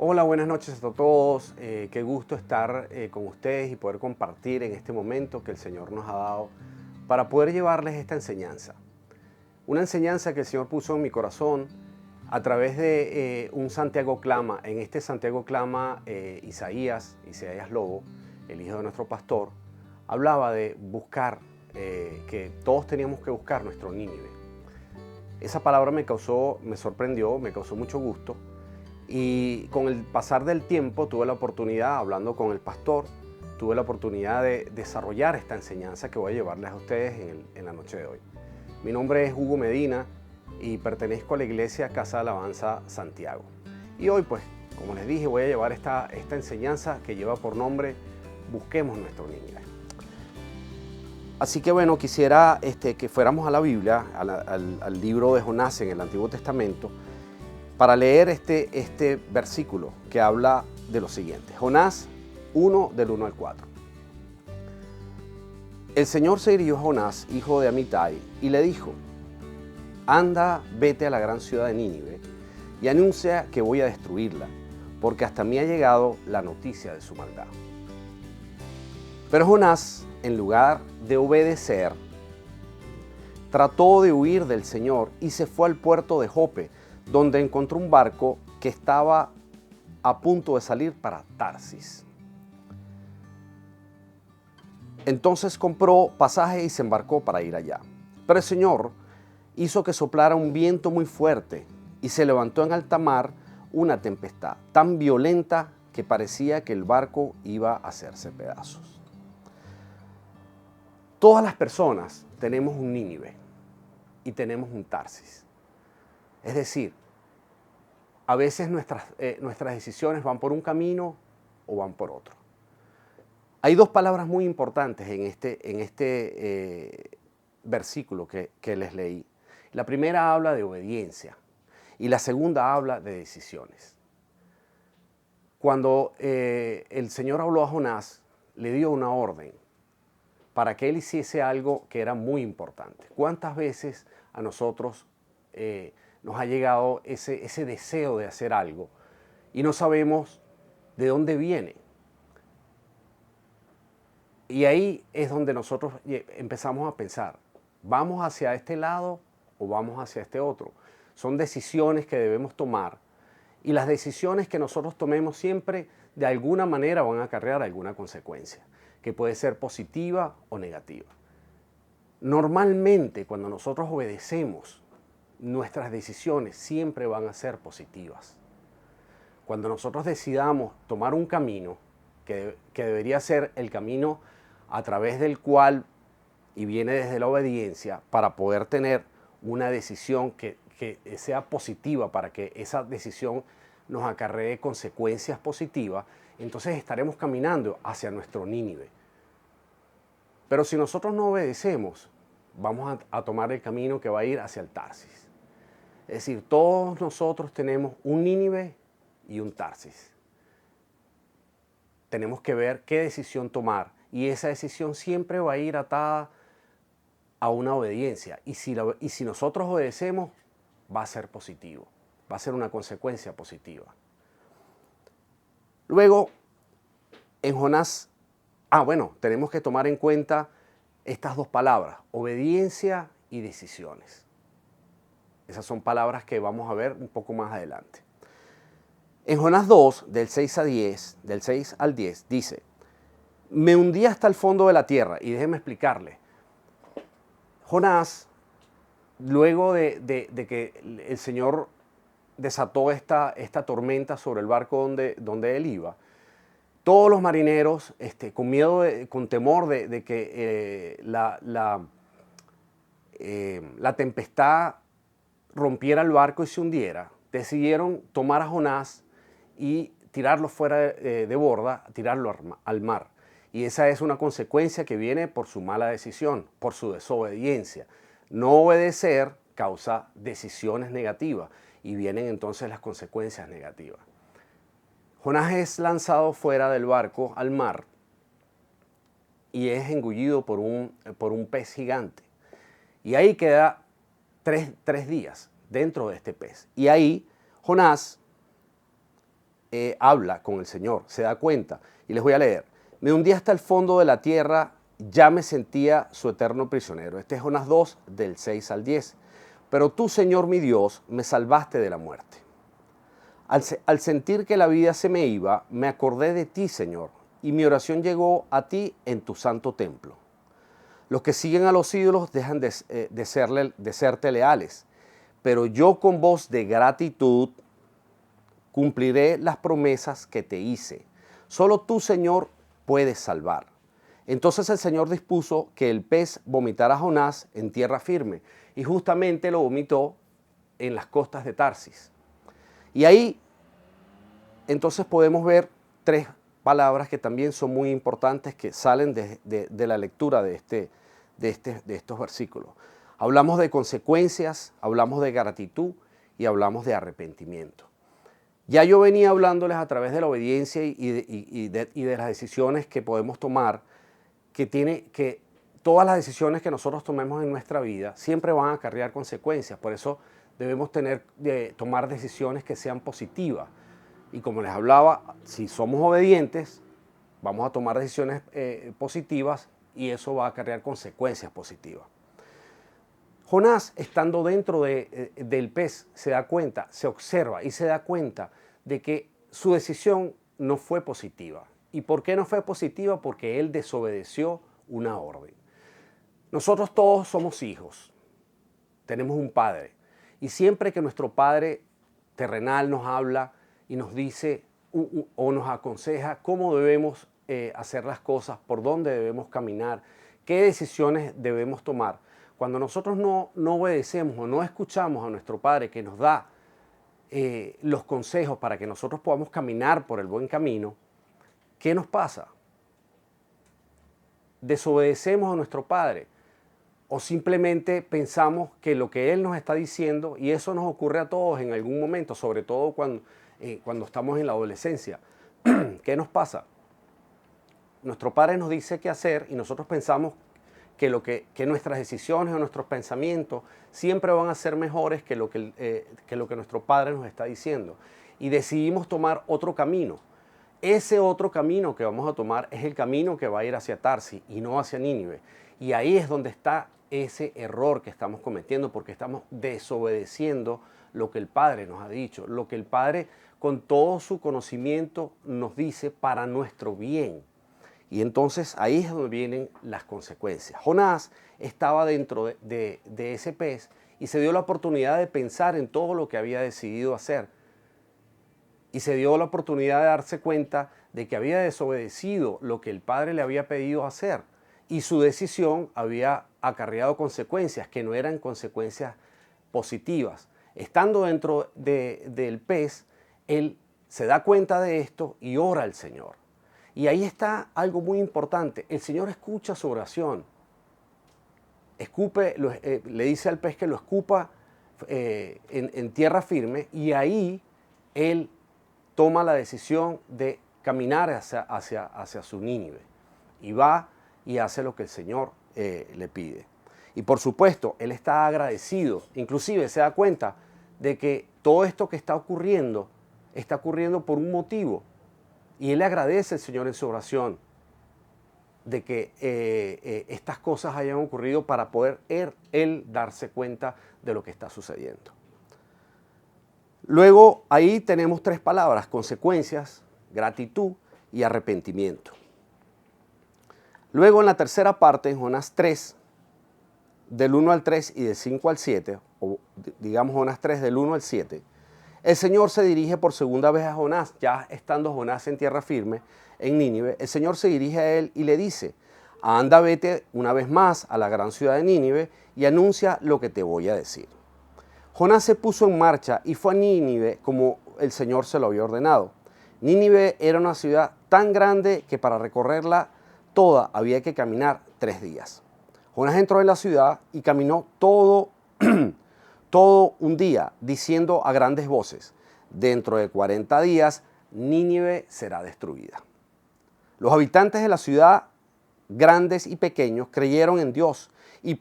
Hola, buenas noches a todos. Qué gusto estar con ustedes y poder compartir en este momento que el Señor nos ha dado para poder llevarles esta enseñanza. Una enseñanza que el Señor puso en mi corazón a través de un Santiago Clama. En este Santiago Clama, Isaías Lobo, el hijo de nuestro pastor, hablaba de buscar, que todos teníamos que buscar nuestro Nínive. Esa palabra me sorprendió, me causó mucho gusto. Y con el pasar del tiempo tuve la oportunidad, hablando con el pastor, tuve la oportunidad de desarrollar esta enseñanza que voy a llevarles a ustedes en la noche de hoy. Mi nombre es Hugo Medina y pertenezco a la iglesia Casa de Alabanza Santiago. Y hoy, pues, como les dije, voy a llevar esta enseñanza que lleva por nombre Busquemos nuestro Nínive. Así que bueno, quisiera que fuéramos a la Biblia, al libro de Jonás en el Antiguo Testamento, para leer este versículo que habla de lo siguiente. Jonás 1, del 1 al 4. El Señor se dirigió a Jonás, hijo de Amitai, y le dijo: anda, vete a la gran ciudad de Nínive y anuncia que voy a destruirla, porque hasta mí ha llegado la noticia de su maldad. Pero Jonás, en lugar de obedecer, trató de huir del Señor y se fue al puerto de Jope, donde encontró un barco que estaba a punto de salir para Tarsis. Entonces compró pasaje y se embarcó para ir allá. Pero el Señor hizo que soplara un viento muy fuerte y se levantó en alta mar una tempestad tan violenta que parecía que el barco iba a hacerse pedazos. Todas las personas tenemos un Nínive y tenemos un Tarsis. Es decir, a veces nuestras decisiones van por un camino o van por otro. Hay dos palabras muy importantes en este versículo que les leí. La primera habla de obediencia y la segunda habla de decisiones. Cuando el Señor habló a Jonás, le dio una orden para que él hiciese algo que era muy importante. ¿Cuántas veces a nosotros nos ha llegado ese deseo de hacer algo y no sabemos de dónde viene? Y ahí es donde nosotros empezamos a pensar, ¿vamos hacia este lado o vamos hacia este otro? Son decisiones que debemos tomar y las decisiones que nosotros tomemos siempre de alguna manera van a acarrear alguna consecuencia, que puede ser positiva o negativa. Normalmente, cuando nosotros obedecemos, nuestras decisiones siempre van a ser positivas. Cuando nosotros decidamos tomar un camino que debería ser el camino a través del cual, y viene desde la obediencia, para poder tener una decisión que sea positiva, para que esa decisión nos acarree consecuencias positivas, entonces estaremos caminando hacia nuestro Nínive. Pero si nosotros no obedecemos, vamos a tomar el camino que va a ir hacia el Tarsis. Es decir, todos nosotros tenemos un Nínive y un Tarsis. Tenemos que ver qué decisión tomar y esa decisión siempre va a ir atada a una obediencia. Y si nosotros obedecemos, va a ser positivo, va a ser una consecuencia positiva. Luego, en Jonás, tenemos que tomar en cuenta estas dos palabras, obediencia y decisiones. Esas son palabras que vamos a ver un poco más adelante. En Jonás 2, del 6 al 10, dice: me hundí hasta el fondo de la tierra. Y déjenme explicarle. Jonás, luego de que el Señor desató esta tormenta sobre el barco donde él iba, todos los marineros, con miedo, con temor de que la tempestad rompiera el barco y se hundiera, decidieron tomar a Jonás y tirarlo fuera de borda, tirarlo al mar. Y esa es una consecuencia que viene por su mala decisión, por su desobediencia. No obedecer causa decisiones negativas y vienen entonces las consecuencias negativas. Jonás es lanzado fuera del barco al mar y es engullido por un pez gigante. Y ahí queda tres días dentro de este pez. Y ahí Jonás habla con el Señor, se da cuenta. Y les voy a leer. Me hundí hasta el fondo de la tierra, ya me sentía su eterno prisionero. Este es Jonás 2, del 6 al 10. Pero tú, Señor mi Dios, me salvaste de la muerte. Al sentir que la vida se me iba, me acordé de ti, Señor, y mi oración llegó a ti en tu santo templo. Los que siguen a los ídolos dejan de serte leales, pero yo con voz de gratitud cumpliré las promesas que te hice. Solo tú, Señor, puedes salvar. Entonces el Señor dispuso que el pez vomitara a Jonás en tierra firme, y justamente lo vomitó en las costas de Tarsis. Y ahí entonces podemos ver tres palabras que también son muy importantes que salen de la lectura de estos versículos. Hablamos de consecuencias, hablamos de gratitud y hablamos de arrepentimiento. Ya yo venía hablándoles a través de la obediencia y de las decisiones que podemos tomar, que todas las decisiones que nosotros tomemos en nuestra vida siempre van a acarrear consecuencias. Por eso debemos tomar decisiones que sean positivas. Y como les hablaba, si somos obedientes, vamos a tomar decisiones positivas y eso va a acarrear consecuencias positivas. Jonás, estando dentro del pez, se da cuenta, se observa y se da cuenta de que su decisión no fue positiva. ¿Y por qué no fue positiva? Porque él desobedeció una orden. Nosotros todos somos hijos, tenemos un padre. Y siempre que nuestro padre terrenal nos habla y nos dice o nos aconseja cómo debemos hacer las cosas, por dónde debemos caminar, qué decisiones debemos tomar, cuando nosotros no obedecemos o no escuchamos a nuestro Padre que nos da los consejos para que nosotros podamos caminar por el buen camino, ¿qué nos pasa? Desobedecemos a nuestro Padre o simplemente pensamos que lo que Él nos está diciendo, y eso nos ocurre a todos en algún momento, sobre todo cuando estamos en la adolescencia. ¿Qué nos pasa? Nuestro Padre nos dice qué hacer y nosotros pensamos que nuestras decisiones o nuestros pensamientos siempre van a ser mejores que lo que nuestro Padre nos está diciendo. Y decidimos tomar otro camino. Ese otro camino que vamos a tomar es el camino que va a ir hacia Tarsis y no hacia Nínive. Y ahí es donde está ese error que estamos cometiendo, porque estamos desobedeciendo lo que el Padre nos ha dicho, lo que el Padre con todo su conocimiento nos dice para nuestro bien. Y entonces ahí es donde vienen las consecuencias. Jonás estaba dentro de ese pez y se dio la oportunidad de pensar en todo lo que había decidido hacer. Y se dio la oportunidad de darse cuenta de que había desobedecido lo que el Padre le había pedido hacer. Y su decisión había acarreado consecuencias que no eran consecuencias positivas. Estando dentro del pez, él se da cuenta de esto y ora al Señor. Y ahí está algo muy importante. El Señor escucha su oración. Le dice al pez que lo escupa en tierra firme, y ahí él toma la decisión de caminar hacia su Nínive. Y va y hace lo que el Señor le pide. Y por supuesto, él está agradecido. Inclusive se da cuenta de que todo esto que está ocurriendo por un motivo. Y él le agradece al Señor en su oración de que estas cosas hayan ocurrido para poder él darse cuenta de lo que está sucediendo. Luego ahí tenemos tres palabras: consecuencias, gratitud y arrepentimiento. Luego en la tercera parte, en Jonás 3, del 1 al 3 y del 5 al 7, o digamos Jonás 3 del 1 al 7, el Señor se dirige por segunda vez a Jonás, ya estando Jonás en tierra firme, en Nínive. El Señor se dirige a él y le dice: anda, vete una vez más a la gran ciudad de Nínive y anuncia lo que te voy a decir. Jonás se puso en marcha y fue a Nínive como el Señor se lo había ordenado. Nínive era una ciudad tan grande que para recorrerla toda había que caminar 3 días. Jonás entró en la ciudad y caminó todo un día, diciendo a grandes voces: dentro de 40 días Nínive será destruida. Los habitantes de la ciudad, grandes y pequeños, creyeron en Dios y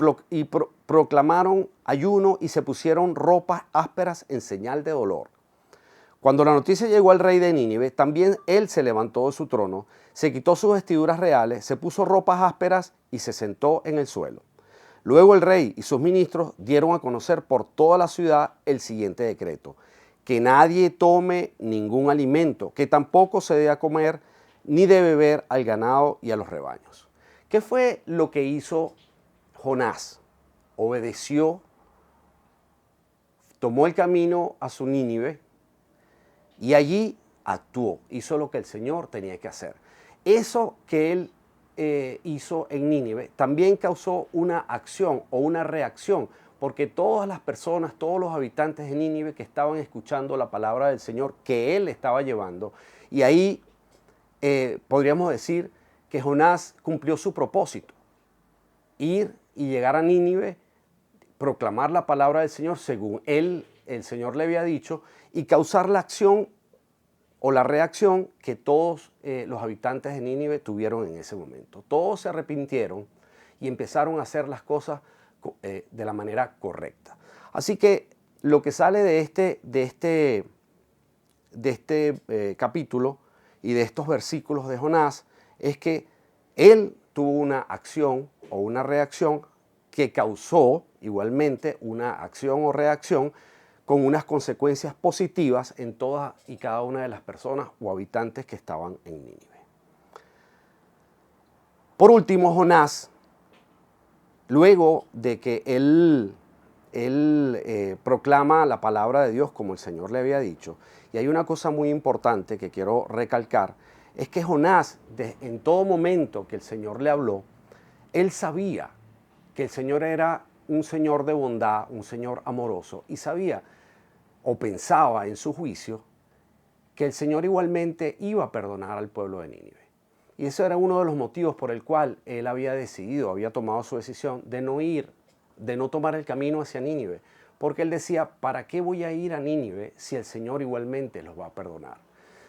proclamaron ayuno y se pusieron ropas ásperas en señal de dolor. Cuando la noticia llegó al rey de Nínive, también él se levantó de su trono, se quitó sus vestiduras reales, se puso ropas ásperas y se sentó en el suelo. Luego el rey y sus ministros dieron a conocer por toda la ciudad el siguiente decreto: que nadie tome ningún alimento, que tampoco se dé a comer ni de beber al ganado y a los rebaños. ¿Qué fue lo que hizo Jonás? Obedeció, tomó el camino a su Nínive y allí actuó, hizo lo que el Señor tenía que hacer. Eso que él hizo en Nínive también causó una acción o una reacción, porque todas las personas, todos los habitantes de Nínive que estaban escuchando la palabra del Señor que él estaba llevando, y ahí podríamos decir que Jonás cumplió su propósito: ir y llegar a Nínive, proclamar la palabra del Señor según el Señor le había dicho, y causar la acción o la reacción que todos los habitantes de Nínive tuvieron en ese momento. Todos se arrepintieron y empezaron a hacer las cosas de la manera correcta. Así que lo que sale de este capítulo y de estos versículos de Jonás es que él tuvo una acción o una reacción que causó igualmente una acción o reacción con unas consecuencias positivas en todas y cada una de las personas o habitantes que estaban en Nínive. Por último, Jonás, luego de que él proclama la palabra de Dios como el Señor le había dicho, y hay una cosa muy importante que quiero recalcar, es que Jonás, en todo momento que el Señor le habló, él sabía que el Señor era un Señor de bondad, un Señor amoroso, y sabía o pensaba en su juicio que el Señor igualmente iba a perdonar al pueblo de Nínive. Y ese era uno de los motivos por el cual él había decidido, había tomado su decisión de no ir, de no tomar el camino hacia Nínive, porque él decía: ¿para qué voy a ir a Nínive si el Señor igualmente los va a perdonar?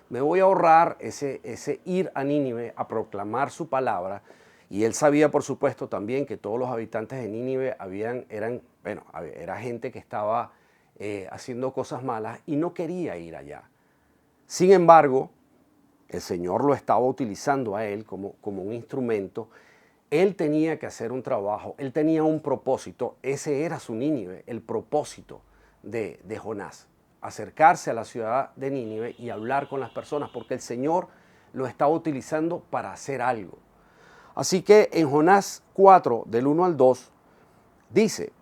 Me voy a ahorrar ese ir a Nínive a proclamar su palabra. Y él sabía, por supuesto, también que todos los habitantes de Nínive era gente que estaba haciendo cosas malas y no quería ir allá. Sin embargo, el Señor lo estaba utilizando a él como un instrumento. Él tenía que hacer un trabajo, él tenía un propósito. Ese era su Nínive, el propósito de Jonás: acercarse a la ciudad de Nínive y hablar con las personas, porque el Señor lo estaba utilizando para hacer algo. Así que en Jonás 4, del 1 al 2, dice: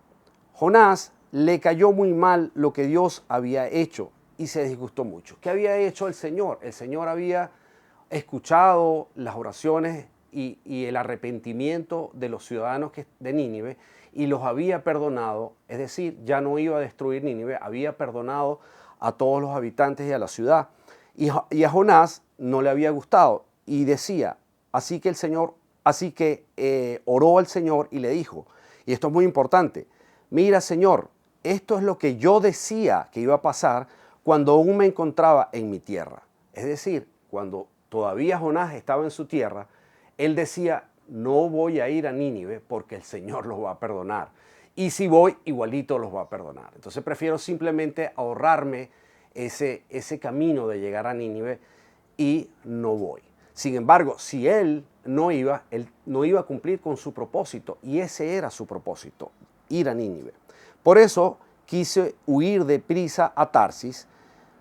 Jonás le cayó muy mal lo que Dios había hecho y se disgustó mucho. ¿Qué había hecho el Señor? El Señor había escuchado las oraciones y el arrepentimiento de los ciudadanos de Nínive y los había perdonado. Es decir, ya no iba a destruir Nínive, había perdonado a todos los habitantes y a la ciudad. Y a Jonás no le había gustado y decía, así que oró al Señor y le dijo, y esto es muy importante: mira, Señor, esto es lo que yo decía que iba a pasar cuando aún me encontraba en mi tierra. Es decir, cuando todavía Jonás estaba en su tierra, él decía: no voy a ir a Nínive porque el Señor los va a perdonar. Y si voy, igualito los va a perdonar. Entonces prefiero simplemente ahorrarme ese camino de llegar a Nínive y no voy. Sin embargo, si él no iba a cumplir con su propósito, y ese era su propósito, ir a Nínive. Por eso quise huir deprisa a Tarsis,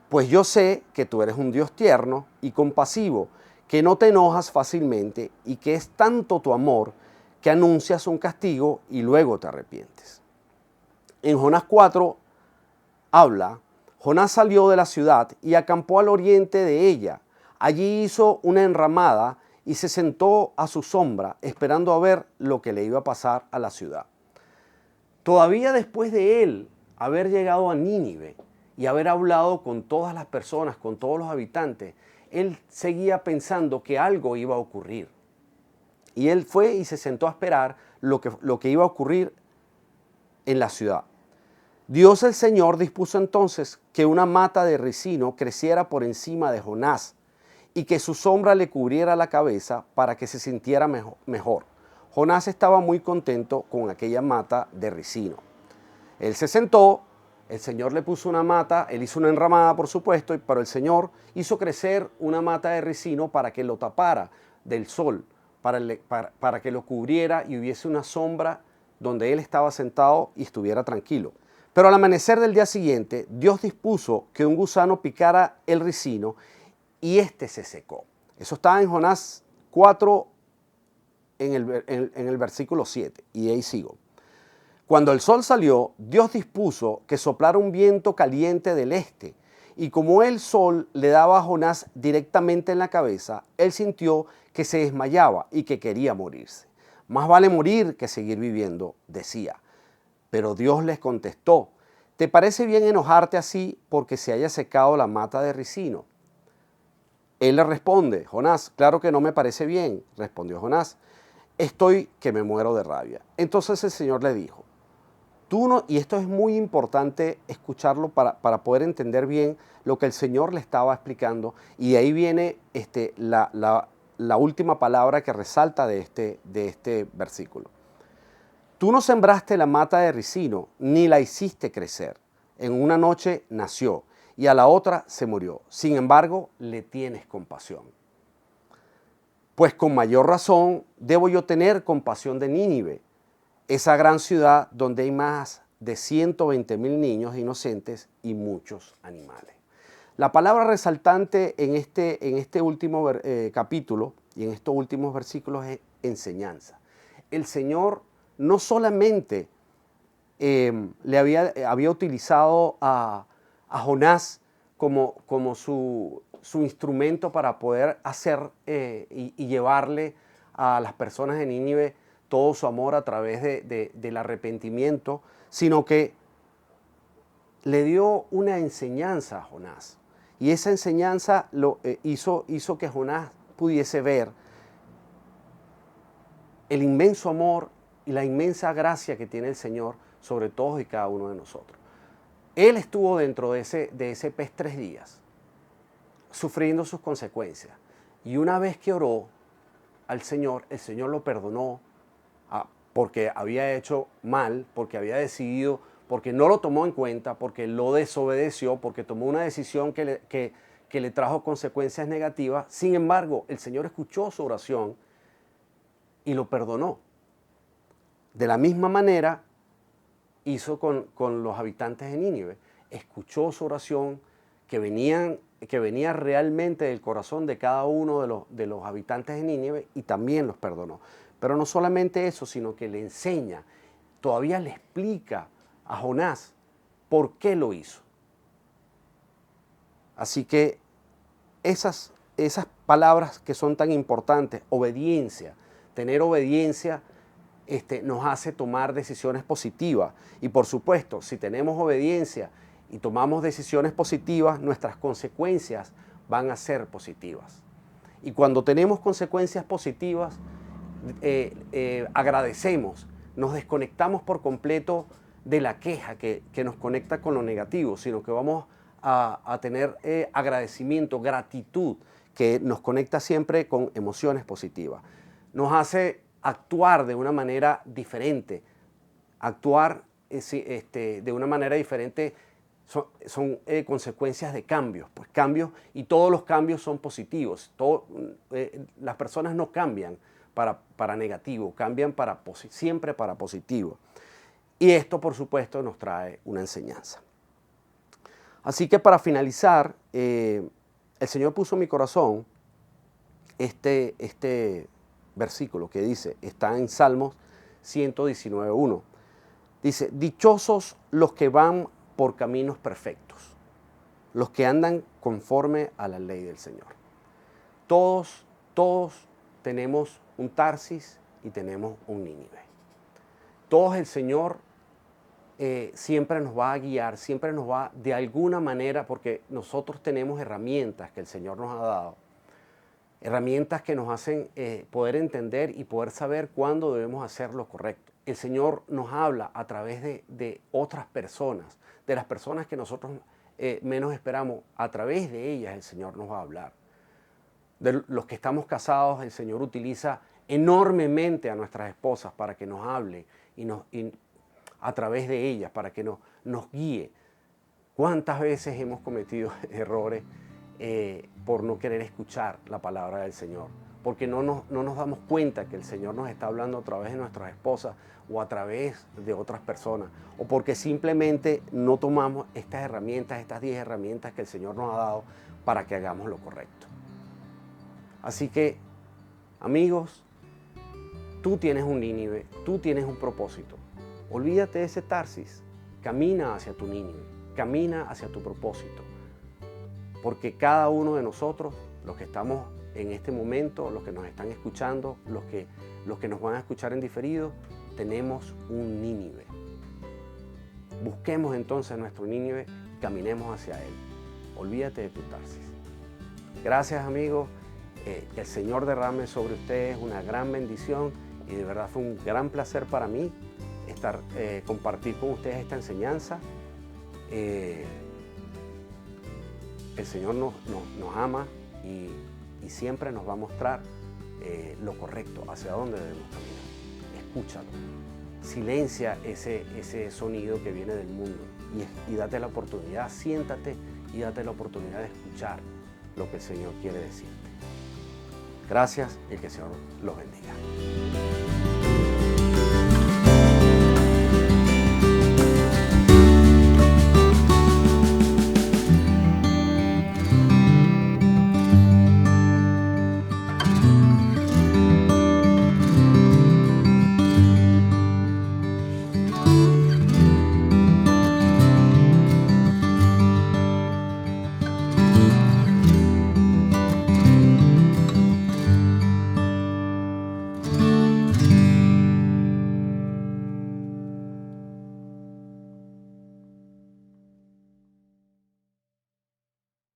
pues yo sé que tú eres un Dios tierno y compasivo, que no te enojas fácilmente y que es tanto tu amor que anuncias un castigo y luego te arrepientes. En Jonás 4 habla: Jonás salió de la ciudad y acampó al oriente de ella. Allí hizo una enramada y se sentó a su sombra, esperando a ver lo que le iba a pasar a la ciudad. Todavía después de él haber llegado a Nínive y haber hablado con todas las personas, con todos los habitantes, él seguía pensando que algo iba a ocurrir. Y él fue y se sentó a esperar lo que iba a ocurrir en la ciudad. Dios el Señor dispuso entonces que una mata de ricino creciera por encima de Jonás y que su sombra le cubriera la cabeza para que se sintiera mejor. Jonás estaba muy contento con aquella mata de ricino. Él se sentó, El Señor le puso una mata, él hizo una enramada, por supuesto, pero el Señor hizo crecer una mata de ricino para que lo tapara del sol, para que lo cubriera y hubiese una sombra donde él estaba sentado y estuviera tranquilo. Pero al amanecer del día siguiente, Dios dispuso que un gusano picara el ricino y éste se secó. Eso está en Jonás 4, en el versículo 7, y ahí sigo. Cuando el sol salió, Dios dispuso que soplara un viento caliente del este, y como el sol le daba a Jonás directamente en la cabeza, él sintió que se desmayaba y que quería morirse. Más vale morir que seguir viviendo, decía. Pero Dios les contestó, ¿te parece bien enojarte así porque se haya secado la mata de ricino? Él le responde, Jonás, claro que no me parece bien, respondió Jonás, estoy que me muero de rabia. Entonces el Señor le dijo, tú no, y esto es muy importante escucharlo para poder entender bien lo que el Señor le estaba explicando, y ahí viene la última palabra que resalta de este versículo. Tú no sembraste la mata de ricino, ni la hiciste crecer. En una noche nació, y a la otra se murió. Sin embargo, le tienes compasión. Pues con mayor razón debo yo tener compasión de Nínive, esa gran ciudad donde hay más de 120,000 niños inocentes y muchos animales. La palabra resaltante en este último capítulo y en estos últimos versículos es enseñanza. El Señor no solamente le había utilizado a Jonás como su instrumento para poder hacer y llevarle a las personas de Nínive todo su amor a través del arrepentimiento, sino que le dio una enseñanza a Jonás. Y esa enseñanza hizo que Jonás pudiese ver el inmenso amor y la inmensa gracia que tiene el Señor sobre todos y cada uno de nosotros. Él estuvo dentro de ese pez 3 días, sufriendo sus consecuencias. Y una vez que oró al Señor, el Señor lo perdonó porque había hecho mal, porque había decidido, porque no lo tomó en cuenta, porque lo desobedeció, porque tomó una decisión que le trajo consecuencias negativas. Sin embargo, el Señor escuchó su oración y lo perdonó. De la misma manera hizo con los habitantes de Nínive. Escuchó su oración que venía realmente del corazón de cada uno de los habitantes de Nínive y también los perdonó. Pero no solamente eso, sino que le enseña, todavía le explica a Jonás por qué lo hizo. Así que esas palabras que son tan importantes, obediencia, tener obediencia, nos hace tomar decisiones positivas. Y por supuesto, si tenemos obediencia y tomamos decisiones positivas, nuestras consecuencias van a ser positivas. Y cuando tenemos consecuencias positivas, agradecemos, nos desconectamos por completo de la queja que nos conecta con lo negativo, sino que vamos a tener agradecimiento, gratitud, que nos conecta siempre con emociones positivas. Nos hace actuar de una manera diferente. Actuar de una manera diferente son consecuencias de cambios. Pues cambios, y todos los cambios son positivos. Las personas no cambian para negativo, cambian siempre para positivo. Y esto, por supuesto, nos trae una enseñanza. Así que para finalizar, el Señor puso en mi corazón este versículo que dice, está en Salmos 119:1. Dice, dichosos los que van por caminos perfectos, los que andan conforme a la ley del Señor. Todos tenemos un Tarsis y tenemos un Nínive. Todos el Señor siempre nos va a guiar, siempre nos va de alguna manera, porque nosotros tenemos herramientas que el Señor nos ha dado, herramientas que nos hacen poder entender y poder saber cuándo debemos hacer lo correcto. El Señor nos habla a través de otras personas, de las personas que nosotros menos esperamos. A través de ellas el Señor nos va a hablar. De los que estamos casados, el Señor utiliza enormemente a nuestras esposas para que nos hable y a través de ellas, para que nos guíe. ¿Cuántas veces hemos cometido errores por no querer escuchar la palabra del Señor? Porque no nos damos cuenta que el Señor nos está hablando a través de nuestras esposas o a través de otras personas, o porque simplemente no tomamos estas herramientas, estas 10 herramientas que el Señor nos ha dado para que hagamos lo correcto. Así que, amigos, tú tienes un Nínive, tú tienes un propósito. Olvídate de ese Tarsis, camina hacia tu Nínive, camina hacia tu propósito. Porque cada uno de nosotros, los que estamos en este momento, los que nos están escuchando, los que nos van a escuchar en diferido, tenemos un Nínive. Busquemos entonces nuestro Nínive y caminemos hacia él. Olvídate de tu Tarsis. Gracias, amigos. Que el Señor derrame sobre ustedes una gran bendición y de verdad fue un gran placer para mí compartir con ustedes esta enseñanza. El Señor nos ama y siempre nos va a mostrar lo correcto, hacia dónde debemos caminar. Escúchalo, silencia ese sonido que viene del mundo y date la oportunidad, siéntate y date la oportunidad de escuchar lo que el Señor quiere decirte. Gracias y que el Señor los bendiga.